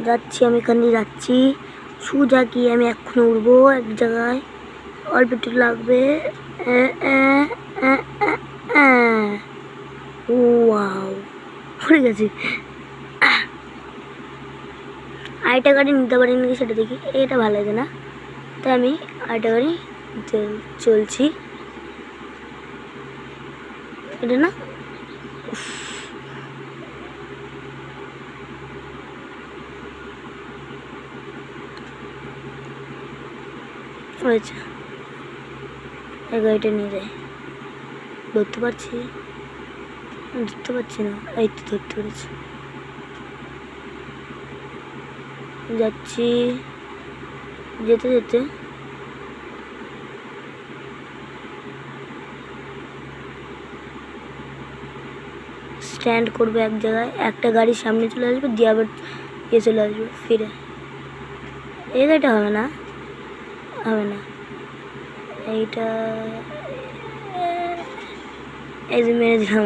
যাচ্ছি, আমি এখান দিয়ে যাচ্ছি সোজা গিয়ে আমি এক্ষুনি উঠবো এক জায়গায়, অল্প একটু লাগবে। ওয়াও, পড়ে গেছি। আরেকটা গাড়ি নিতে পারি নাকি সেটা দেখি। এটা ভালো লাগে না, তাই আমি আরেকটা গাড়ি চলছি। এটা না, হয়েছে, এই গাড়িটা নিয়ে যাই। ধরতে পারছি না, এই তো ধরতে পেরেছি। যাচ্ছি, যেতে যেতে স্ট্যান্ড করবে এক জায়গায়, একটা গাড়ির সামনে চলে আসবে, দিয়ে আবার ইয়ে চলে আসবে ফিরে। এই গাড়িটা হবে না, এইটা এই যে মেরে দিলাম।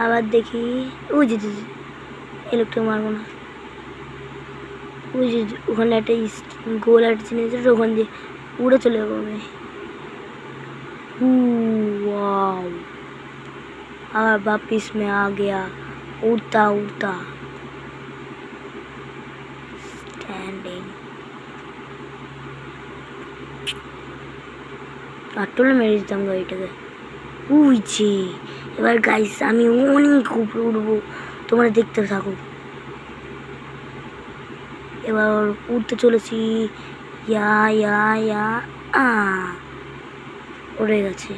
আবার দেখি, ওই যে এই লোকটা মারবো না, ওই যে ওখানে একটা গোল একটা জিনিস, ওখান দিয়ে উড়ে চলে যাবো আমি। और वापिस में आ गया उड़ता उड़ता स्टैंडिंग। আটলে মেরে দিতাম গাড়িটাকে। ওই যে এবার গাইস আমি অনেক উপরে উঠবো, তোমরা দেখতে থাকো। এবার উঠতে চলেছি, ইয়া ইয়া ইয়া উড়ে গেছে।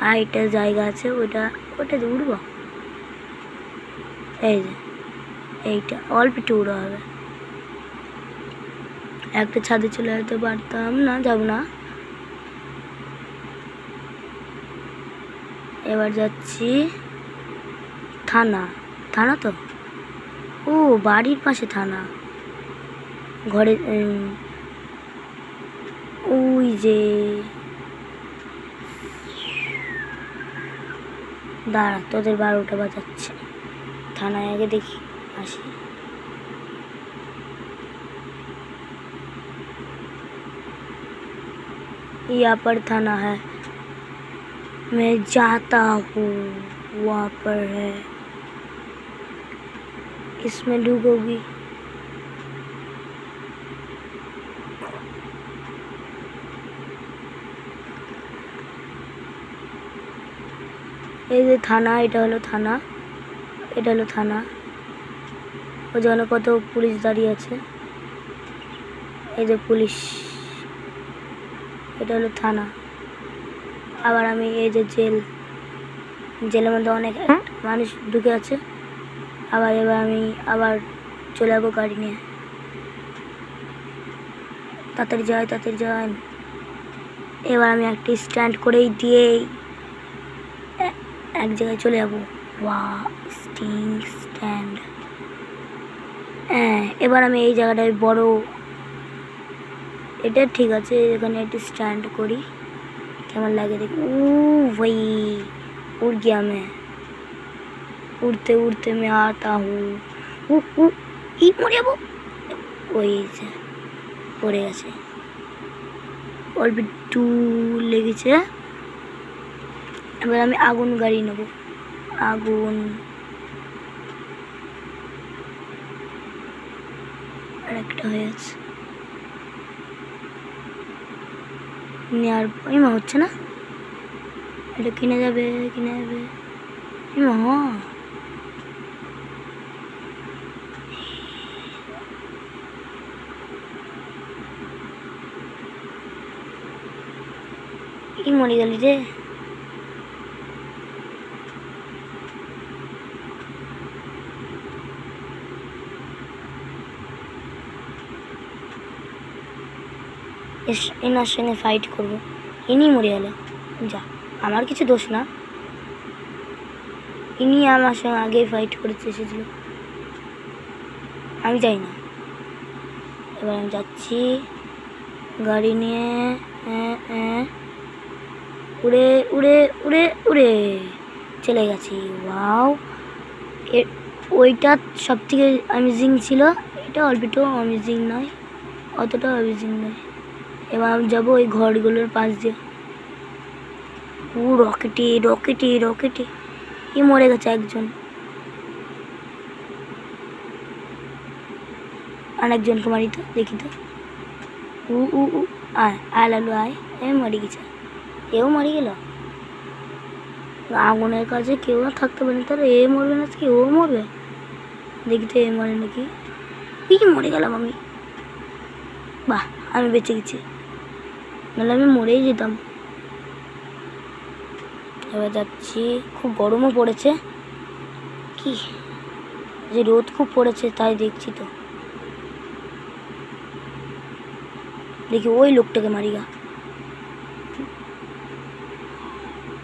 আর একটা জায়গা আছে, ওটাতে উঠবো। এই যে এইটা অল্প একটু উড়া হবে, একটা ছাদে চলে যেতে পারতাম না, যাব না। এবার যাচ্ছি থানা তো, ও বাড়ির পাশে থানা, ঘরে ওই যে দাঁড়া, তোদের 12টা বাজাচ্ছে, থানায় আগে দেখি আসি। यहाँ पर थाना है, मैं जाता हूँ, वहाँ पर है, इसमें डूबोगी। এই যে থানা, এটা হলো থানা, ওখানে কত পুলিশ দাঁড়িয়ে আছে, এই যে পুলিশ, এটা হলো থানা। আবার আমি এই যে জেলের মধ্যে অনেক মানুষ ঢুকে আছে। এবার আমি আবার চলে যাবো গাড়ি নিয়ে, তাড়াতাড়ি যাই। এবার আমি একটা স্ট্যান্ড করেই দিয়েই এক জায়গায় চলে যাবো। স্ট্যান্ড। এবার আমি এই জায়গাটায় বড়, এটা ঠিক আছে, এখানে একটু স্ট্যান্ড করি, কেমন লাগে দেখি। ভাই उड़ गया मैं, उड़ते उड़ते मैं आता हूँ। মরে যাবো, ওই যে পড়ে গেছে, অল্প একটু লেগেছে। এবার আমি আগুন গাড়ি নেব, আগুন আরেকটা হয়ে আছে, নেওয়ার ইমা হচ্ছে না, এটা কিনে যাবে ইমা। মরে গেলি রে। এনার সঙ্গে ফাইট করবো, ইনি মরে গেল। যা, আমার কিছু দোষ না, ইনি আমার সঙ্গে আগেই ফাইট করতে এসেছিল, আমি যাই না। এবার আমি যাচ্ছি গাড়ি নিয়ে, উড়ে উড়ে উড়ে উড়ে চলে গেছি। ওয়াও, ওইটা সব থেকে অ্যামেজিং ছিল, এটা অল্পটাও অ্যামেজিং নয়, অতটাও অ্যামেজিং নয়। এবার আমি যাবো ওই ঘরগুলোর পাশ দিয়ে। ও রকেটে রকেটে রকেটে, কি মরে গেছে একজন, আরেকজনকে মারি তো, দেখি তো। উ উ উ আয় আয় লালু আয়, এ মরে গেছে, এও মরে গেল। আগুনের কাছে কেউ আর থাকতে পারে না, তার এ মরবে না কি ও মরবে, দেখি তো এ মরে নাকি। কি মরে গেলাম আমি, বাহ আমি বেঁচে গেছি, নাহলে আমি মরেই যেতাম। এবার যাচ্ছি, খুব গরমও পড়েছে, কি যে রোদ খুব পড়েছে তাই দেখছি তো। দেখি ওই লোকটাকে মারি গা,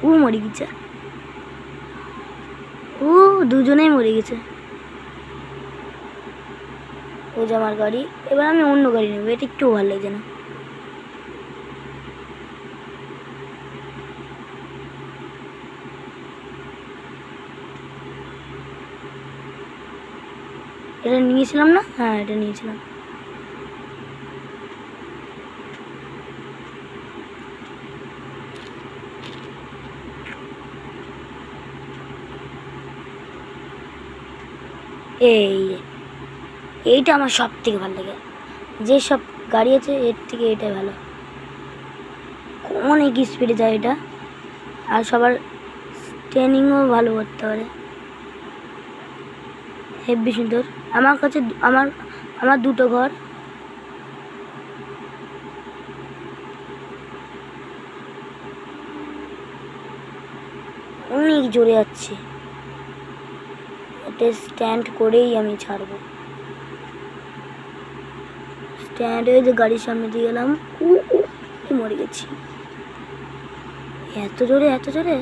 ও মরে গেছে, ও দুজনেই মরে গেছে। ও যে আমার গাড়ি, এবার আমি অন্য গাড়ি নেবো, এটা একটু ভালো লাগছে না। এটা নিয়েছিলাম না, হ্যাঁ এটা নিয়েছিলাম। এইটা আমার সব থেকে ভালো লাগে, যে সব গাড়ি আছে এর থেকে এটাই ভালো, অনেক স্পিডে যায় এটা, আর সবার ট্রেনিংও ভালো করতে পারে, হেব্বি সুন্দর। আমার কাছে আমার আমার দুটো ঘর, অনেক জোরে যাচ্ছে, এটা স্ট্যান্ড করেই আমি ছাড়বো। স্ট্যান্ড হয়ে যে গাড়ির সামনে দিয়ে গেলাম, মরে গেছি, এত জোরে এত জোরে।